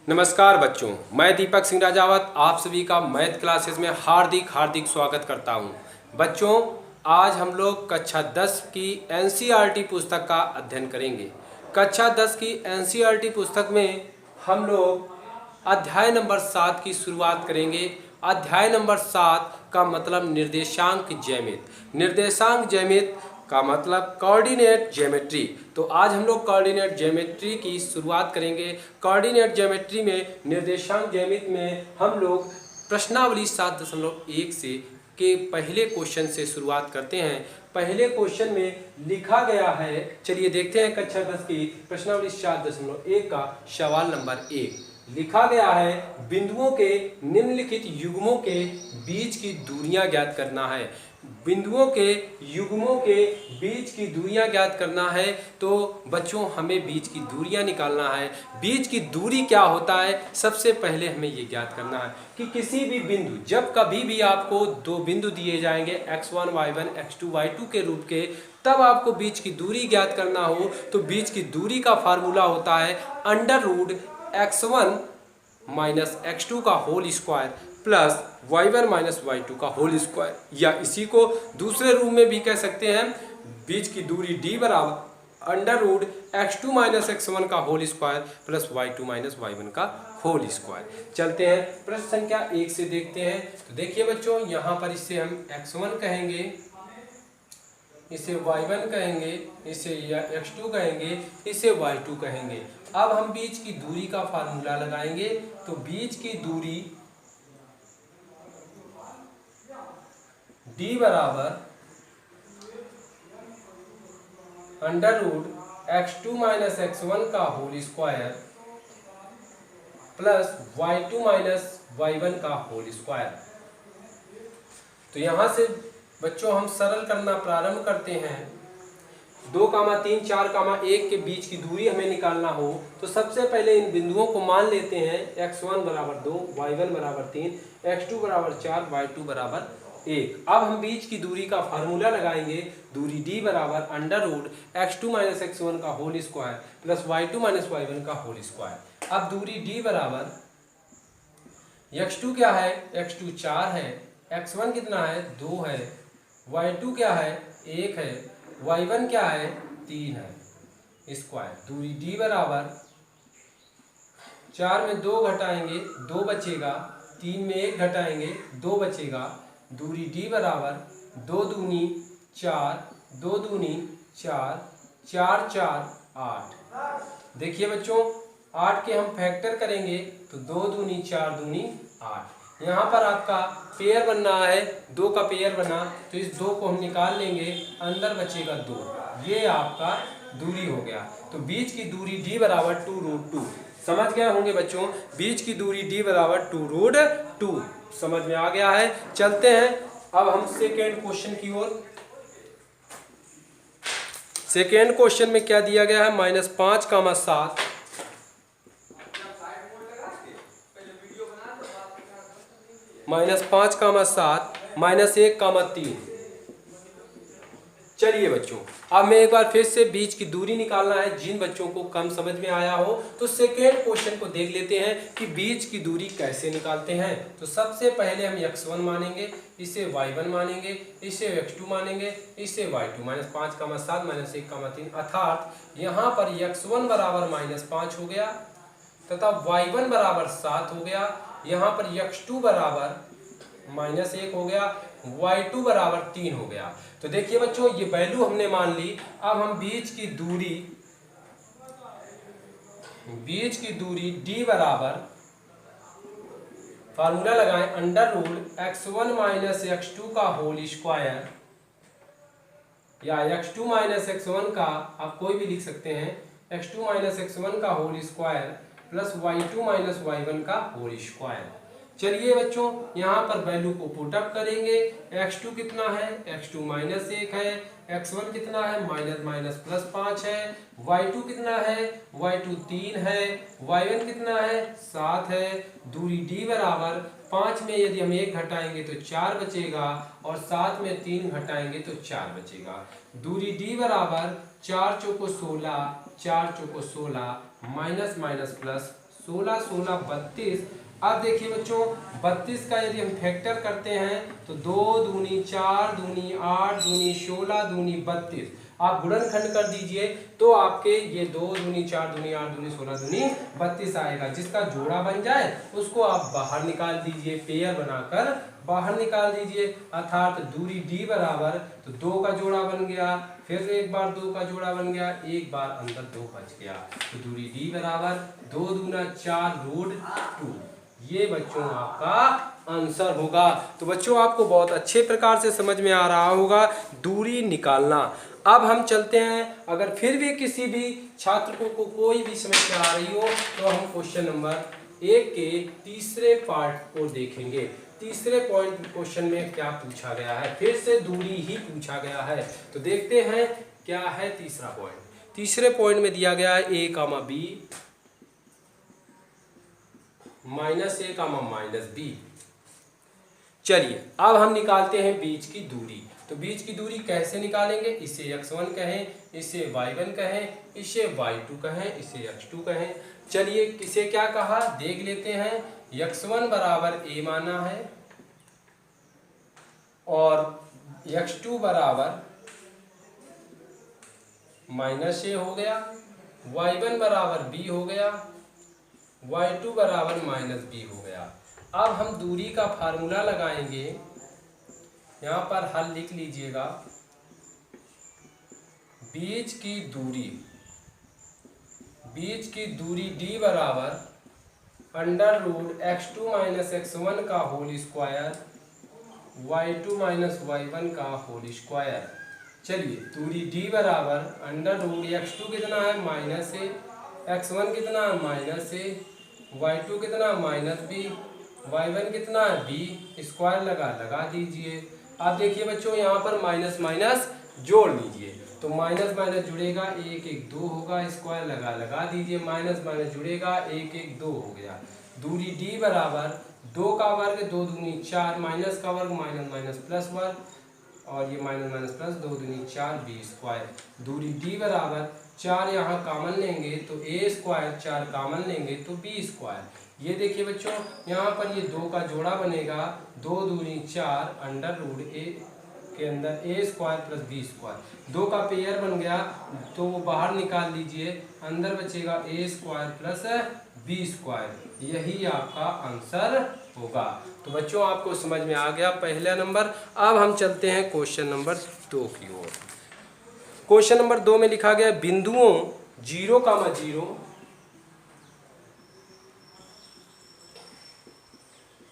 नमस्कार बच्चों, मैं दीपक सिंह राजावत आप सभी का मैथ क्लासेस में हार्दिक हार्दिक स्वागत करता हूं। बच्चों, आज हम लोग कक्षा 10 की एनसीईआरटी पुस्तक का अध्ययन करेंगे। कक्षा 10 की एनसीईआरटी पुस्तक में हम लोग अध्याय नंबर 7 की शुरुआत करेंगे। अध्याय नंबर 7 का मतलब निर्देशांक ज्यामिति। निर्देशांक ज्यामिति का मतलब कोऑर्डिनेट ज्योमेट्री। तो आज हम लोग कोऑर्डिनेट ज्योमेट्री की शुरुआत करेंगे। कोऑर्डिनेट ज्योमेट्री में निर्देशांक ज्यामिति में हम लोग प्रश्नावली 7.1 से के पहले क्वेश्चन से शुरुआत करते हैं। पहले क्वेश्चन में लिखा गया है, चलिए देखते हैं कक्षा 10 की प्रश्नावली 7.1 का सवाल नंबर 1। लिखा गया है, बिंदुओं के निम्नलिखित युग्मों के बीच की दूरियां ज्ञात करना है। बिंदुओं के युग्मों के बीच की दूरियां ज्ञात करना है। तो बच्चों, हमें बीच की दूरियां निकालना है। बीच की दूरी क्या होता है, सबसे पहले हमें ये ज्ञात करना है कि किसी भी बिंदु, जब कभी भी आपको दो बिंदु दिए जाएंगे x1 y1 x2 y2 के रूप के, तब आपको बीच की दूरी ज्ञात करना हो तो बीच की दूरी का फार्मूला होता है √x1 माइनस x2 का whole square plus y1 minus y2 का होल स्क्वायर, या इसी को दूसरे रूप में भी कह सकते हैं, बीच की दूरी d बराबर √x2 माइनस x1 का whole square plus y2 minus y1 का होल स्क्वायर। चलते हैं प्रश्न संख्या 1 से देखते हैं। तो देखिए बच्चों, यहाँ पर इसे हम x1 कहेंगे, इसे y1 कहेंगे, इसे x2 कहेंगे, इसे y2 कहेंगे। अब हम बीच की दूरी का फार्मूला लगाएंगे। तो बीच की दूरी d बराबर √x2 माइनस x1 का whole square plus y2 minus y1 का होल स्क्वायर। तो यहां से बच्चों हम सरल करना प्रारंभ करते हैं। 2, 3, 4, 1 के बीच की दूरी हमें निकालना हो तो सबसे पहले इन बिंदुओं को मान लेते हैं। x1 बराबर 2, y1 बराबर 3, x2 बराबर 4, y2 बराबर 1। अब हम बीच की दूरी का फार्मूला लगाएंगे। दूरी d बराबर √x2 माइनस x1 का whole square plus y2 minus y1 का होल स्क्वायर। अब दूरी d बराबर x2 क्या है, x2 4 है, x1 कितना है, 2 है, y2 क्या है, 1 है, y1 क्या है, 3 है स्क्वायर। दूरी d बराबर 4 में 2 घटाएंगे 2 बचेगा, 3 में 1 घटाएंगे 2 बचेगा। दूरी d बराबर 2 दूनी 4, 2 दूनी 4, 4 4 8। देखिए बच्चों, 8 के हम फैक्टर करेंगे तो 2 दूनी 4 दूनी 8। यहाँ पर आपका पेयर बनना है, 2 का पेयर बना तो इस 2 को हम निकाल लेंगे, अंदर बचेगा 2। ये आपका दूरी हो गया। तो बीच की दूरी d बराबर 2√2। समझ गए होंगे बच्चों, बीच की दूरी d बराबर 2√2 समझ में आ गया है। चलते हैं अब हम सेकेंड क्वेश्चन की ओर। सेकेंड क्वेश्चन में क्या दिया गया है, -5, 7 -5, 7 -1, 3। चलिए बच्चों, अब मैं एक बार फिर से बीच की दूरी निकालना है। जिन बच्चों को कम समझ में आया हो तो सेकेंड क्वेश्चन को देख लेते हैं कि बीच की दूरी कैसे निकालते हैं। तो सबसे पहले हम x1 मानेंगे, इसे y1 मानेंगे, इसे x2 मानेंगे, इसे y2 -5, 7 -1, 3। अर्थात यहाँ पर x1 बराबर -5 हो गया तथा y1 बराबर 7 हो गया। यहाँ पर x2 बराबर -1 हो गया, y2 बराबर 3 हो गया। तो देखिए बच्चों, ये वैल्यू हमने मान ली। अब हम बीच की दूरी d बराबर फार्मूला लगाएं √x1 माइनस x2 का होल स्क्वायर, या x2 माइनस x1 का आप कोई भी लिख सकते हैं, x2 माइनस x1 का whole square plus y2 minus y1 का होल स्क्वायर। चलिए बच्चों, यहाँ पर वैल्यू को पुटअप करेंगे। x2 कितना है, x2 -1 है, x1 कितना है, +5 है, y2 कितना है, y2 3 है, y1 कितना है, 7 है। दूरी d बराबर 5 में यदि हम 1 घटाएंगे तो 4 बचेगा और 7 में 3 घटाएंगे तो 4 बचेगा। दूरी d बराबर 4 चौको 16, 4 चौको 16 माइनस माइनस प्लस 16 16 32। अब देखिए बच्चों 32 का यदि हम फैक्टर करते हैं तो 2 दूनी 4 दूनी 8 दूनी 16 दूनी 32। आप गुणनखंड कर दीजिए तो आपके ये 2 दूनी 4 दूनी 8 दूनी 16 दूनी 32 आएगा। जिसका जोड़ा बन जाए उसको आप बाहर निकाल दीजिए, पेयर बनाकर बाहर निकाल दीजिए। अर्थात दूरी d बराबर, तो 2 का जोड़ा बन गया, फिर एक बार 2 का जोड़ा बन गया, एक बार अंदर 2 बच गया, तो दूरी d बराबर 2 दूना 4 रूट 2। ये बच्चों आपका आंसर होगा। तो बच्चों आपको बहुत अच्छे प्रकार से समझ में आ रहा होगा दूरी निकालना। अब हम चलते हैं, अगर फिर भी किसी भी छात्र को कोई भी समस्या आ रही हो तो हम क्वेश्चन नंबर 1 के तीसरे पार्ट को देखेंगे। तीसरे पॉइंट क्वेश्चन में क्या पूछा गया है, फिर से दूरी ही पूछा गया है। तो देखते हैं क्या है तीसरा पॉइंट। तीसरे पॉइंट में दिया गया है a, b -a, -b। चलिए अब हम निकालते हैं बीच की दूरी। तो बीच की दूरी कैसे निकालेंगे, इसे x1 कहें, इसे y1 कहें, इसे y2 कहें, इसे x2 कहें। चलिए इसे क्या कहा देख लेते हैं। x1 बराबर a माना है और x2 बराबर -a हो गया, y1 बराबर b हो गया, y2 बराबर -b हो गया। अब हम दूरी का फार्मूला लगाएंगे, यहाँ पर हल लिख लीजिएगा। बीच की दूरी d बराबर √x2 - x1 का होल स्क्वायर y2 - y1 का होल स्क्वायर। चलिए दूरी d बराबर √x2 कितना है -a, x1 कितना है -a, y2 कितना -b, y1 कितना है b, स्क्वायर लगा दीजिए। आप देखिए बच्चों यहाँ पर माइनस माइनस जोड़ लीजिए, तो माइनस माइनस जुड़ेगा 1 1 2 होगा, स्क्वायर लगा दीजिए, माइनस माइनस जुड़ेगा 1 1 2 हो गया। दूरी d बराबर 2 का वर्ग 2 दूनी 4, माइनस का वर्ग माइनस माइनस प्लस वर्ग, और ये माइनस माइनस प्लस 2 दूनी 4 b स्क्वायर। दूरी d बराबर 4 यहाँ कॉमन लेंगे तो a स्क्वायर, 4 कॉमन लेंगे तो b स्क्वायर। ये देखिए बच्चों यहाँ पर ये 2 का जोड़ा बनेगा, 2 दूनी 4 √a के अंदर a square plus b square. 2 का पेयर बन गया तो वो बाहर निकाल लीजिए, अंदर बचेगा a square plus b square. यही आपका आंसर होगा। तो बच्चों आपको समझ में आ गया पहला नंबर। अब हम चलते हैं क्वेश्चन नंबर 2 की ओर। क्वेश्चन नंबर 2 में लिखा गया बिंदुओं 0, 0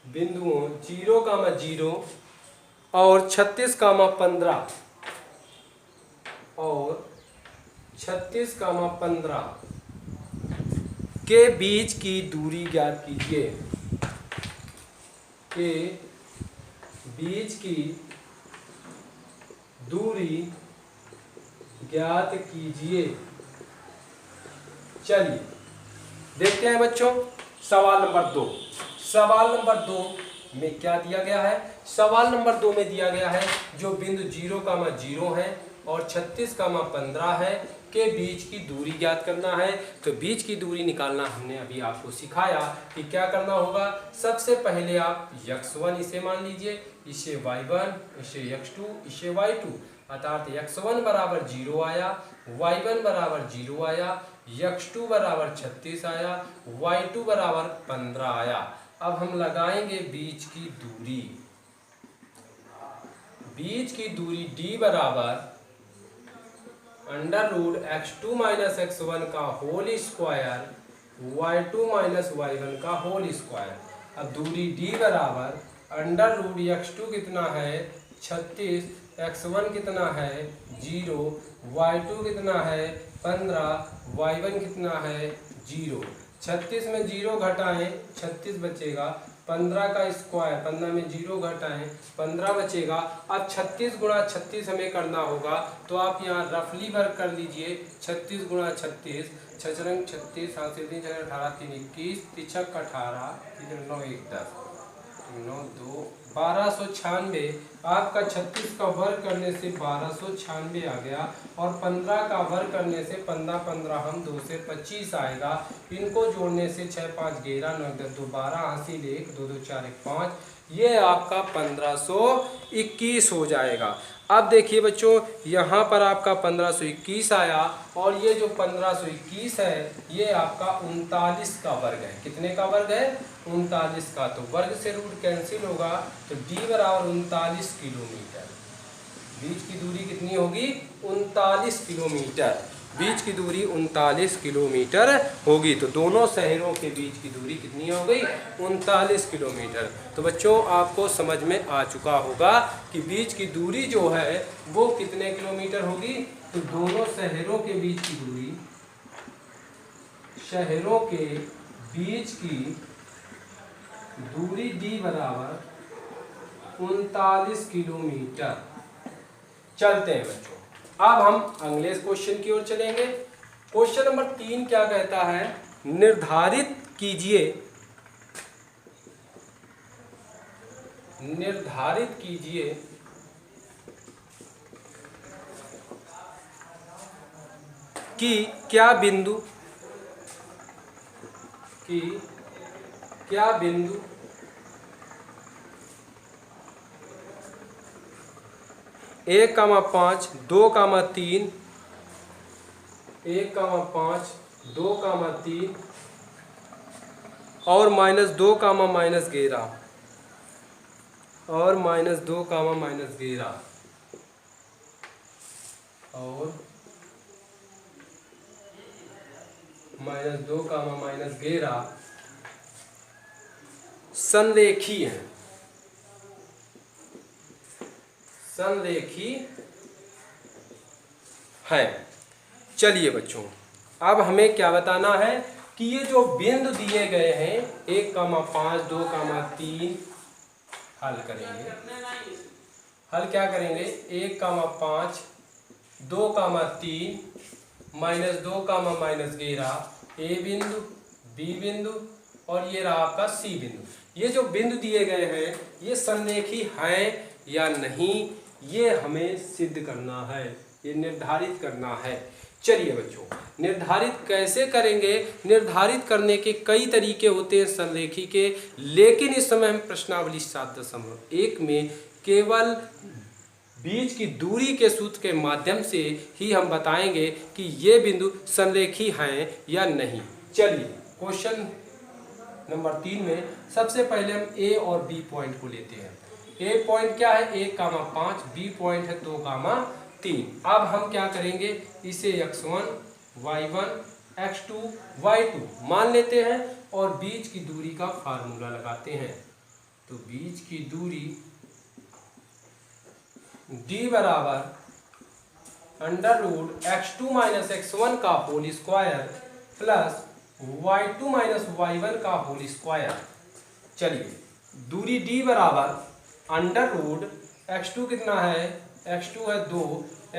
बिंदुओं 0, 0 और 36, 15 और 36, 15 के बीच की दूरी ज्ञात कीजिए। के बीच की दूरी ज्ञात कीजिए। चलिए देखते हैं बच्चों सवाल नंबर 2। सवाल नंबर 2 में क्या दिया गया है। सवाल नंबर 2 में दिया गया है जो बिंदु 0, 0 है और 36, 15 है के बीच की दूरी ज्ञात करना है। तो बीच की दूरी निकालना हमने अभी आपको सिखाया कि क्या करना होगा। सबसे पहले आप x1 इसे मान लीजिए, इसे y1, इसे x2, इसे y2, अर्थात x1 बराबर 0 आया, y1 बराबर 0 आया, x2 बराबर 36 आया, y2 बराबर 15 आया। अब हम लगाएंगे बीच की दूरी। बीच की दूरी d बराबर √x2 - x1 का होल स्क्वायर y2 - y1 का होल स्क्वायर। अब दूरी d बराबर √x2 कितना है 36, x1 कितना है 0, y2 कितना है 15, y1 कितना है 0। 36 में 0 घटाएं 36 बचेगा, 15 का स्क्वायर, 15 में 0 घटाएं 15 बचेगा। अब 36 गुणा 36 हमें करना होगा, तो आप यहाँ रफली वर्क कर लीजिए। 36 गुणा 36, 6 रंग 36, 7 से 3 18, 3 21, 3 18, 9 1 10, 9 2 1296 आपका 36 का वर्ग करने से 1296 आ गया और 15 का वर्ग करने से 15 हम 2 से 25 आएगा। इनको जोड़ने से 6 5 11 9 10 2 12 हासिल 1 2 2 4 1 5, ये आपका 1521 हो जाएगा। अब देखिए बच्चों, यहाँ पर आपका 1521 आया और ये जो 1521 है ये आपका 39 का वर्ग है। कितने का वर्ग है? 39 का। तो वर्ग से रूट कैंसिल होगा तो d बराबर 39 किलोमीटर। बीच की दूरी कितनी होगी? 39 किलोमीटर। बीच की दूरी 39 किलोमीटर होगी। तो दोनों शहरों के बीच की दूरी कितनी हो गई? 39 किलोमीटर। तो बच्चों आपको समझ में आ चुका होगा कि बीच की दूरी जो है वो कितने किलोमीटर होगी। तो दोनों शहरों के बीच की दूरी, शहरों के बीच की दूरी d बराबर 39 किलोमीटर। चलते हैं बच्चों, अब हम अगले क्वेश्चन की ओर चलेंगे। क्वेश्चन नंबर 3 क्या कहता है? निर्धारित कीजिए कि क्या बिंदु एक कामा 5 2 कामा 3 1 कामा 5 2 कामा 3 और -2 कामा -11 और -2 कामा -11 और -2 कामा -11 संरेखी है। चलिए बच्चों, अब हमें क्या बताना है कि ये जो बिंदु दिए गए हैं 1 कामा 5 2 कामा 3, हल करेंगे। हल क्या करेंगे? 1 कामा 5 2 कामा 3 -2 कामा -11, ए बिंदु, बी बिंदु और ये रहा आपका सी बिंदु। ये जो बिंदु दिए गए हैं ये संरेखी हैं या नहीं, ये हमें सिद्ध करना है, ये निर्धारित करना है। चलिए बच्चों, निर्धारित कैसे करेंगे? निर्धारित करने के कई तरीके होते हैं संरेखी के, लेकिन इस समय हम प्रश्नावली 7.1 में केवल बीच की दूरी के सूत्र के माध्यम से ही हम बताएंगे कि ये बिंदु संरेखी हैं या नहीं। चलिए क्वेश्चन नंबर 3 में सबसे पहले हम ए और बी पॉइंट को लेते हैं। ए पॉइंट क्या है? 1 कामा 5, बी पॉइंट है 2 कामा 3। अब हम क्या करेंगे? इसे x1 y1 x2 y2 मान लेते हैं और बीच की दूरी का फार्मूला लगाते हैं। तो बीच की दूरी d बराबर √x2 माइनस x1 का whole square plus y2 minus y1 का होल स्क्वायर। चलिए, दूरी d बराबर √x2 कितना है? x2 है 2,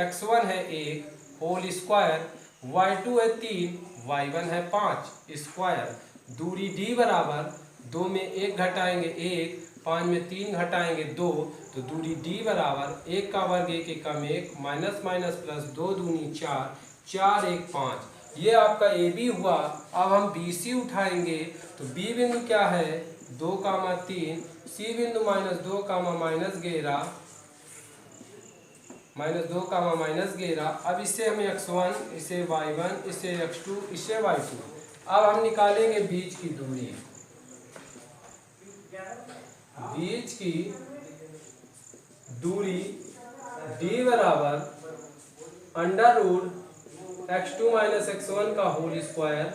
x1 है 1 होल स्क्वायर, y2 है 3, y1 है 5 स्क्वायर। दूरी d बराबर 2 में 1 घटाएंगे 1, 5 में 3 घटाएंगे 2, तो दूरी d बराबर 1 का वर्ग 1 एकम 1 माइनस माइनस प्लस 2 दूनी 4 4 1 5। ये आपका ए बी हुआ। अब हम बी सी उठाएंगे तो बी बिंदु क्या है? 2 कामा 3, सी बिंदु -2 कामा -11 -2 कामा -11। अब इसे हम x1, इसे y1, इसे x2, इसे y2। अब हम निकालेंगे बीच की दूरी। बीच की दूरी d बराबर √x2 माइनस x1 का whole square,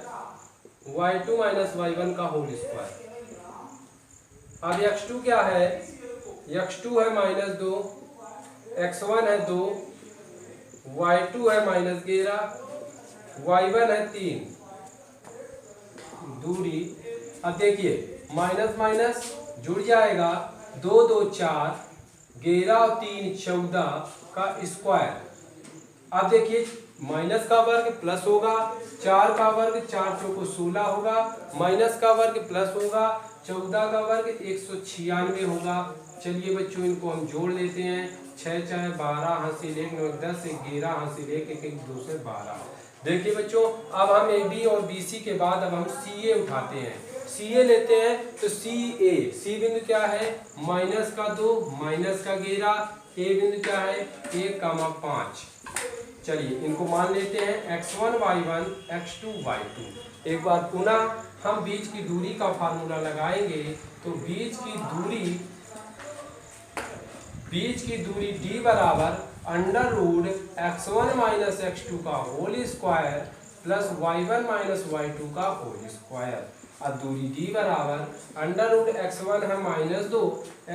y2 minus y1 का होल स्क्वायर। अब x2 क्या है? x2 है -2, x1 है 2, y2 है -11, y1 है 3। दूरी, अब देखिए माइनस माइनस जुड़ जाएगा, 2 2 4, 11 और 3 14 का स्क्वायर। अब देखिए माइनस का वर्ग प्लस होगा, 4 का वर्ग 4 चौको 16 होगा, माइनस का वर्ग प्लस होगा, 14 का वर्ग 196 होगा। चलिए बच्चों इनको हम जोड़ लेते हैं। 6 चाहे 12 हासिल 1 9 10 11 हासिल 1 1 1 2 से 12। देखिए बच्चों अब हम ए बी और बी सी के बाद अब हम सी ए उठाते हैं। सी ए लेते हैं तो सी बिंदु क्या है माइनस का 2 माइनस का 11, ए बिंदु क्या है 1,5। चलिए इनको मान लेते हैं x1 y1 x2 y2। एक बार पुनः हम बीच की दूरी का फार्मूला लगाएंगे तो बीच की दूरी d बराबर under root x1 minus x2 का whole square plus y1 minus y2 का होल स्क्वायर। अब दूरी d बराबर अंडर रूट x1 है -2,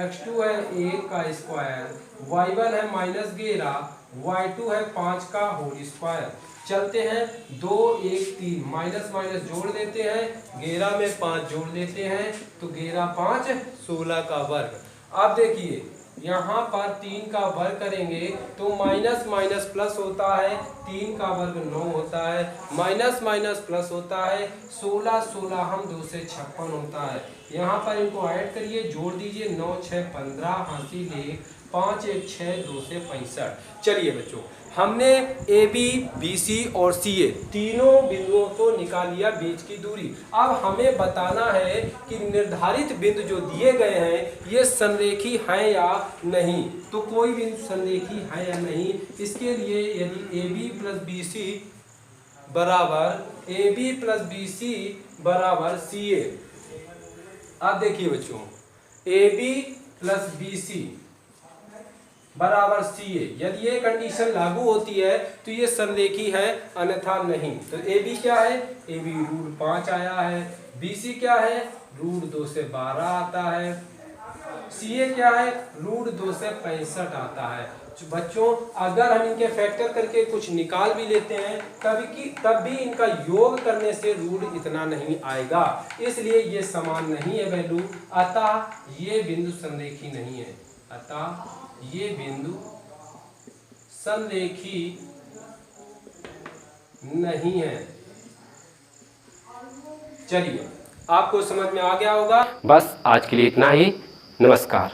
x2 है 1 का स्क्वायर, y1 है -11, y2 है 5 का होल स्क्वायर। चलते हैं 2 1 3 माइनस माइनस जोड़ देते हैं, 11 में 5 जोड़ देते हैं तो 11 5 16 का वर्ग। अब देखिए यहाँ पर 3 का वर्ग करेंगे तो माइनस माइनस प्लस होता है, 3 का वर्ग 9 होता है, माइनस माइनस प्लस होता है, 16 16 हम 2 से 56 होता है। यहाँ पर इनको ऐड करिए, जोड़ दीजिए, 9 6 15 हासिल 1 5 1 6 2 से 65। चलिए बच्चों हमने ए बी बी सी और सी ए तीनों बिंदुओं को निकाल लिया बीच की दूरी। अब हमें बताना है कि निर्धारित बिंदु जो दिए गए हैं ये संरेखी हैं या नहीं। तो कोई बिंदु संरेखी है या नहीं, इसके लिए यदि A B plus B C बराबर सी ए। अब देखिए बच्चों A B plus B C बराबर सी ए, यदि ये कंडीशन लागू होती है तो ये संरेखी है, अन्यथा नहीं। तो ए बी क्या है, ए बी रूट 5 आया है, बी सी क्या है रूट 2 से 12 आता है, सी ए क्या है रूट 2 से 65 आता है। बच्चों अगर हम इनके फैक्टर करके कुछ निकाल भी लेते हैं तब भी इनका योग करने से रूट इतना नहीं आएगा, इसलिए ये समान नहीं है वैल्यू, अतः ये बिंदु संरेखी नहीं है, अतः ये बिंदु संरेखी नहीं है। चलिए आपको समझ में आ गया होगा। बस आज के लिए इतना ही, नमस्कार।